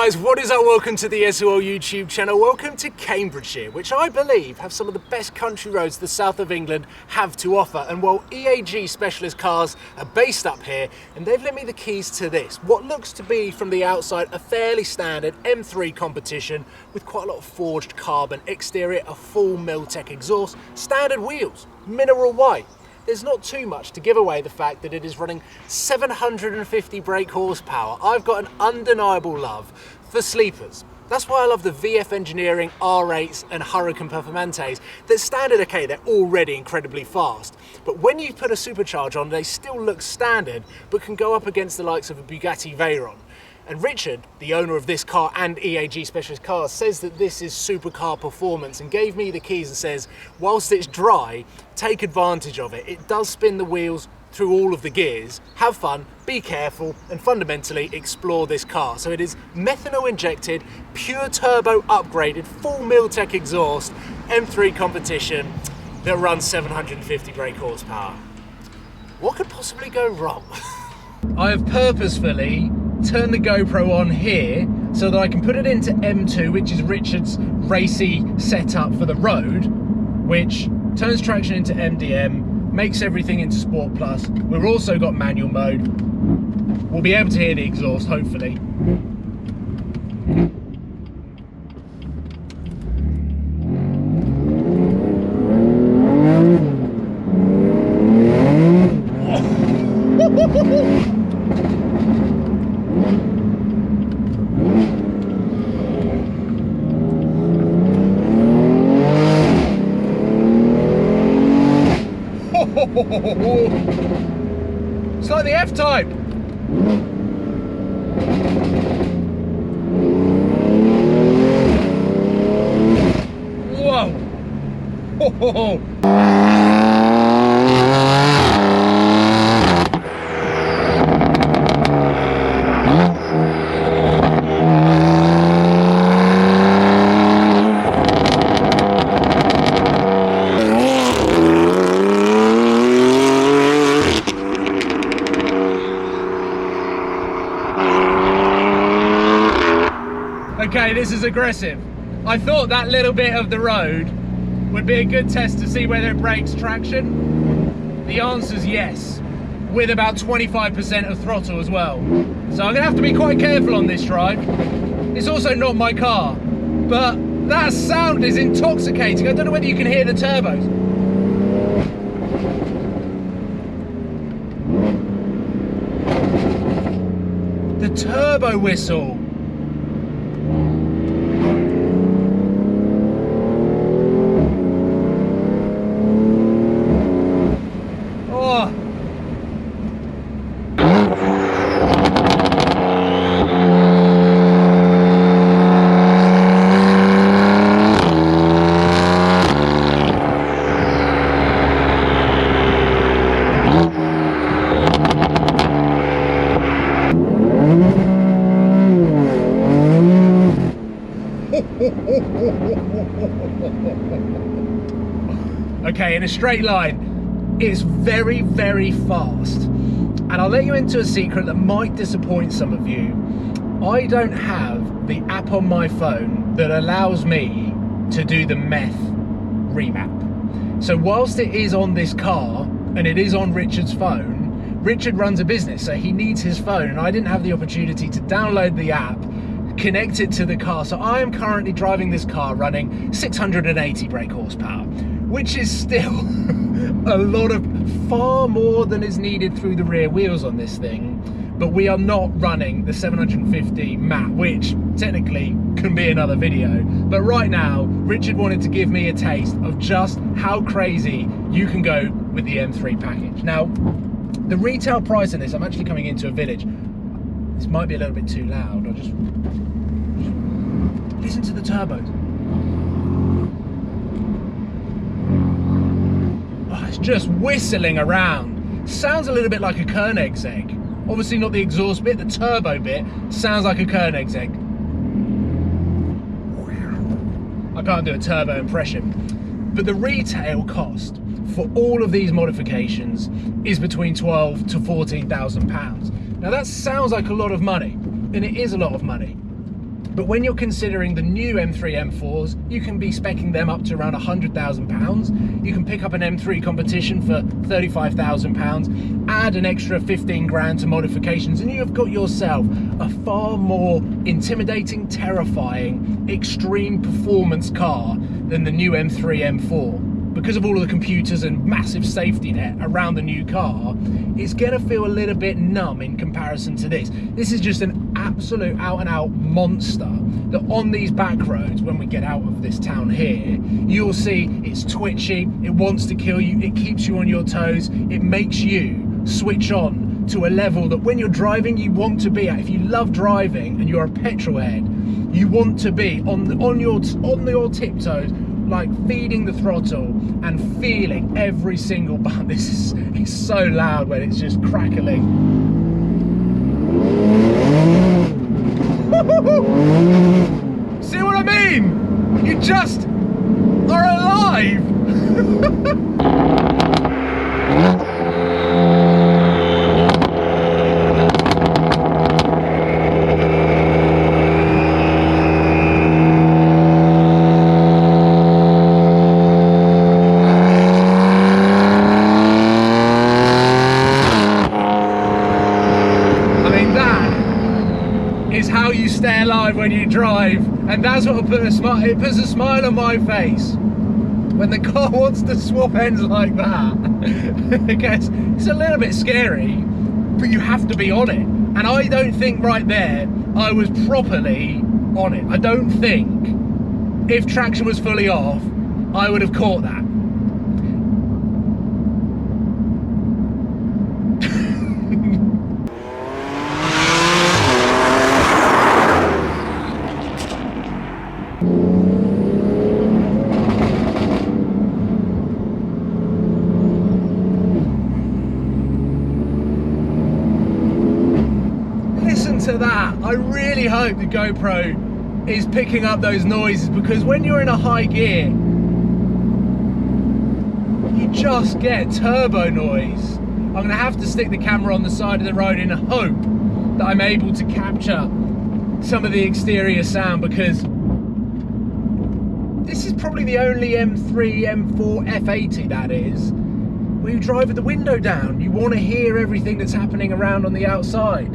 guys, what is up? Welcome to the SOL YouTube channel. Welcome to Cambridgeshire, which I believe have some of the best country roads the south of England have to offer. And well, EAG Specialist Cars are based up here, and they've lent me the keys to this, what looks to be from the outside a fairly standard M3 Competition with quite a lot of forged carbon exterior, a full Miltech exhaust, standard wheels, mineral white. There's not too much to give away the fact that it is running 750 brake horsepower. I've got an undeniable love for sleepers. That's why I love the VF Engineering R8s and Hurricane Performantes. They're standard, okay, they're already incredibly fast, but when you put a supercharge on, they still look standard, but can go up against the likes of a Bugatti Veyron. And Richard, the owner of this car and EAG Specialist Cars, says that this is supercar performance and gave me the keys and says, whilst it's dry, take advantage of it. It does spin the wheels through all of the gears. Have fun, be careful, and fundamentally explore this car. So it is methanol injected, pure turbo upgraded, full Miltech exhaust, M3 Competition that runs 750 brake horsepower. What could possibly go wrong? I have purposefully turn the GoPro on here so that I can put it into M2, which is Richard's racy setup for the road, which turns traction into MDM, makes everything into Sport Plus. We've also got manual mode. We'll be able to hear the exhaust, hopefully. It's like the F-Type. Whoa. Okay, this is aggressive. I thought that little bit of the road would be a good test to see whether it breaks traction. The answer's yes, with about 25% of throttle as well. So I'm gonna have to be quite careful on this drive. It's also not my car, but that sound is intoxicating. I don't know whether you can hear the turbos. The turbo whistle. Okay, in a straight line, it's very, very fast. And I'll let you into a secret that might disappoint some of you. I don't have the app on my phone that allows me to do the Meth remap. So whilst it is on this car, and it is on Richard's phone, Richard runs a business, so he needs his phone, and I didn't have the opportunity to download the app, connect it to the car. So I am currently driving this car running 680 brake horsepower, which is still a lot of, far more than is needed through the rear wheels on this thing. But we are not running the 750 map, which technically can be another video. But right now, Richard wanted to give me a taste of just how crazy you can go with the M3 package. Now, the retail price in this, I'm actually coming into a village. This might be a little bit too loud. I'll just listen to the turbos. Oh, it's just whistling around. Sounds a little bit like a Koenigsegg. Obviously not the exhaust bit, the turbo bit sounds like a Koenigsegg. I can't do a turbo impression. But the retail cost for all of these modifications is between £12,000 to £14,000. Now that sounds like a lot of money, and it is a lot of money. But when you're considering the new M3 M4s, you can be speccing them up to around £100,000. You can pick up an M3 Competition for £35,000, add an extra 15 grand to modifications, and you've got yourself a far more intimidating, terrifying, extreme performance car than the new M3 M4. Because of all of the computers and massive safety net around the new car, it's gonna feel a little bit numb in comparison to this. This is just an absolute out and out monster that on these back roads, when we get out of this town here, you'll see it's twitchy, it wants to kill you, it keeps you on your toes, it makes you switch on to a level that when you're driving you want to be at. If you love driving and you're a petrol head, you want to be on your tiptoes, like feeding the throttle and feeling every single button. This is so loud when it's just crackling. See what I mean? You just are alive. How you stay alive when you drive, and that's what puts a smile on my face when the car wants to swap ends like that. It's a little bit scary, but you have to be on it, and I don't think right there I was properly on it. I don't think if traction was fully off I would have caught that. To that, I really hope the GoPro is picking up those noises, because when you're in a high gear you just get turbo noise. I'm gonna have to stick the camera on the side of the road in a hope that I'm able to capture some of the exterior sound, because this is probably the only M3, M4, F80 that is where you drive with the window down. You want to hear everything that's happening around on the outside.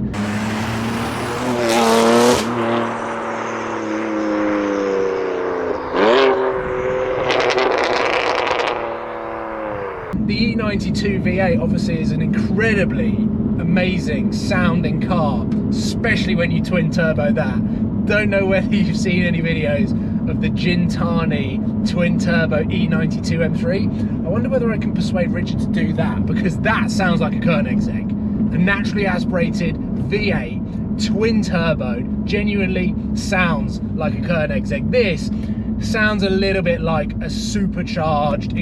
The E92 V8 obviously is an incredibly amazing sounding car, especially when you twin turbo that. Don't know whether you've seen any videos of the Gintani twin turbo E92 M3. I wonder whether I can persuade Richard to do that, because that sounds like a Koenigsegg. A naturally aspirated V8 twin turbo genuinely sounds like a Koenigsegg. This sounds a little bit like a supercharged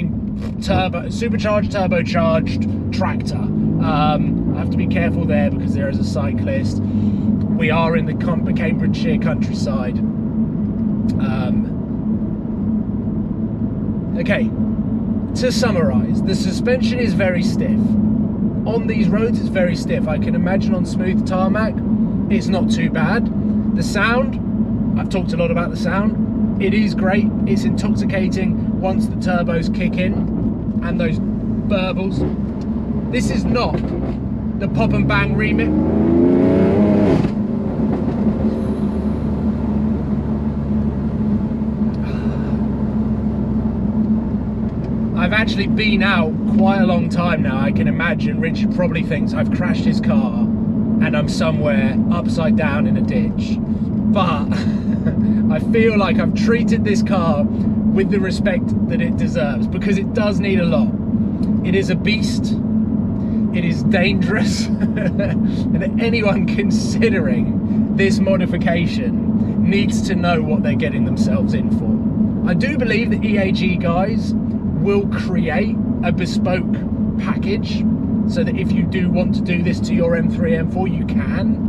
turbocharged tractor. I have to be careful there because there is a cyclist. We are in the Cambridgeshire countryside. Okay, to summarise, the suspension is very stiff. On these roads it's very stiff. I can imagine on smooth tarmac it's not too bad. The sound, I've talked a lot about the sound. It is great, it's intoxicating once the turbos kick in and those burbles. This is not the pop and bang remix. I've actually been out quite a long time now. I can imagine Richard probably thinks I've crashed his car and I'm somewhere upside down in a ditch. But I feel like I've treated this car with the respect that it deserves, because it does need a lot. It is a beast, it is dangerous, and anyone considering this modification needs to know what they're getting themselves in for. I do believe the EAG guys will create a bespoke package so that if you do want to do this to your M3, M4, you can,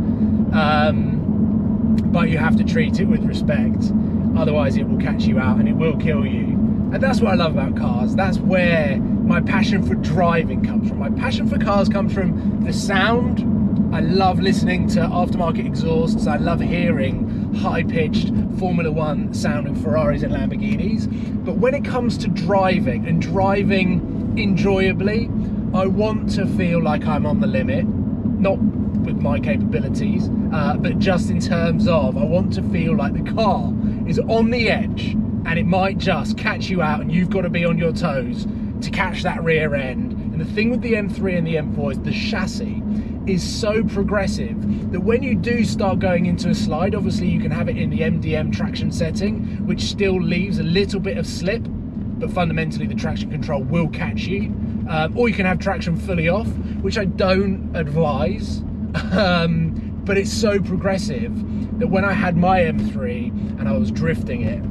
but you have to treat it with respect, otherwise it will catch you out and it will kill you. And that's what I love about cars. That's where my passion for driving comes from. My passion for cars comes from the sound I love listening to aftermarket exhausts. I love hearing high-pitched Formula One sounding Ferraris and Lamborghinis. But when it comes to driving, and driving enjoyably, I want to feel like I'm on the limit. Not with my capabilities, but just in terms of, I want to feel like the car is on the edge and it might just catch you out and you've got to be on your toes to catch that rear end. And the thing with the M3 and the M4 is the chassis is so progressive that when you do start going into a slide, obviously you can have it in the MDM traction setting, which still leaves a little bit of slip, but fundamentally the traction control will catch you. Or you can have traction fully off, which I don't advise, but it's so progressive that when I had my M3 and I was drifting it,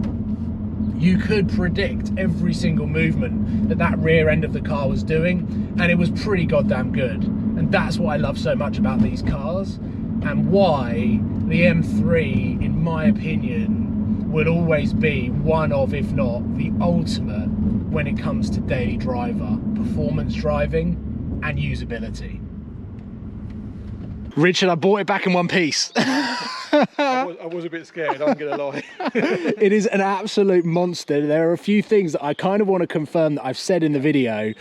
you could predict every single movement that rear end of the car was doing, and it was pretty goddamn good. And that's what I love so much about these cars, and why the M3, in my opinion, will always be one of, if not the ultimate, when it comes to daily driver, performance driving and usability. Richard, I bought it back in one piece. I was a bit scared, I'm gonna lie. It is an absolute monster. There are a few things that I kind of want to confirm that I've said in the video,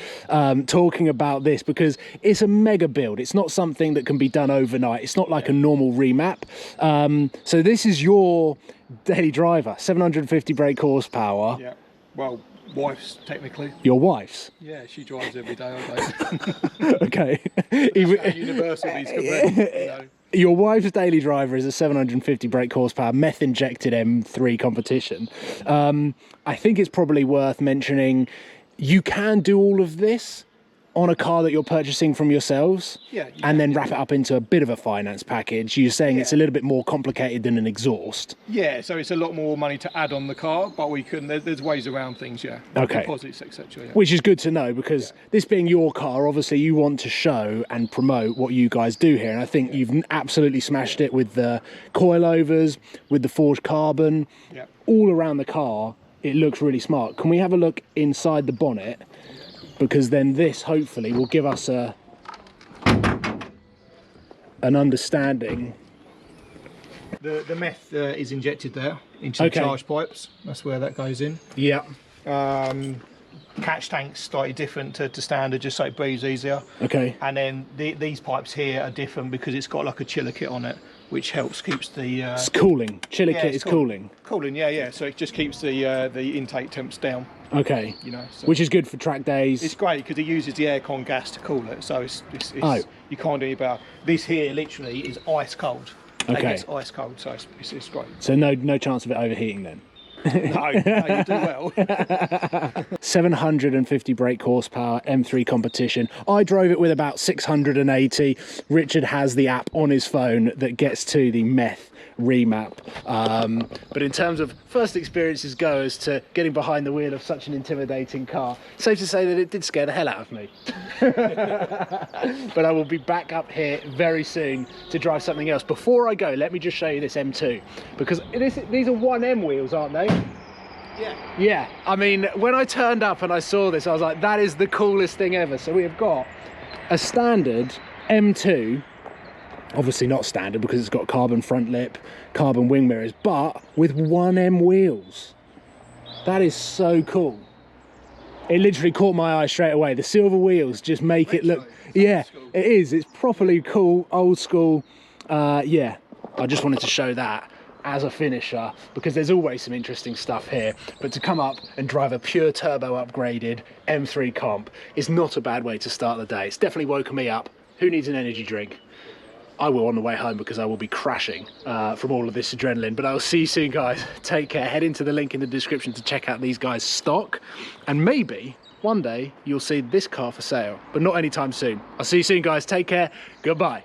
talking about this, because it's a mega build. It's not something that can be done overnight. It's not like a normal remap. So this is your daily driver, 750 brake horsepower. Yeah, well, wife's technically. Your wife's? Yeah, she drives every day, I Okay. universal these can be, you know. Your wife's daily driver is a 750 brake horsepower Meth Injected M3 Competition. I think it's probably worth mentioning you can do all of this on a car that you're purchasing from yourselves, and then wrap it up into a bit of a finance package. You're saying it's a little bit more complicated than an exhaust. Yeah, so it's a lot more money to add on the car, but we can, there's ways around things, Okay. Deposits, etc. Which is good to know, because this being your car, obviously you want to show and promote what you guys do here, and I think you've absolutely smashed it with the coilovers, with the forged carbon, all around the car. It looks really smart. Can we have a look inside the bonnet? Because then this hopefully will give us an understanding. The meth is injected there into the charge pipes. That's where that goes in. Yeah. Catch tank's slightly different to standard, just so it breathes easier. Okay. And then these pipes here are different because it's got like a chiller kit on it, which helps keeps the it's cooling. Chiller kit is cooling. Cooling, yeah. So it just keeps the intake temps down. Okay. You know, so which is good for track days. It's great because it uses the aircon gas to cool it, so it's you can't do any better. This here literally is ice cold. Okay. It's ice cold, so it's great. So no chance of it overheating then. No, you do well. 750 brake horsepower M3 Competition. I drove it with about 680. Richard has the app on his phone that gets to the Meth remap. But in terms of first experiences go as to getting behind the wheel of such an intimidating car, safe to say that it did scare the hell out of me. But I will be back up here very soon to drive something else. Before I go, let me just show you this M2, because these are 1M wheels, aren't they? Yeah. I mean, when I turned up and I saw this, I was like, that is the coolest thing ever. So we have got a standard M2, obviously not standard because it's got carbon front lip, carbon wing mirrors, but with 1M wheels. That is so cool. It literally caught my eye straight away. The silver wheels just make it look, it is. It's properly cool, old school. Yeah, I just wanted to show that as a finisher, because there's always some interesting stuff here. But to come up and drive a pure turbo upgraded M3 Comp is not a bad way to start the day. It's definitely woken me up. Who needs an energy drink? I will on the way home, because I will be crashing from all of this adrenaline. But I will see you soon, guys. Take care. Head into the link in the description to check out these guys' stock, and maybe one day you'll see this car for sale, but not anytime soon. I'll see you soon, guys. Take care. Goodbye.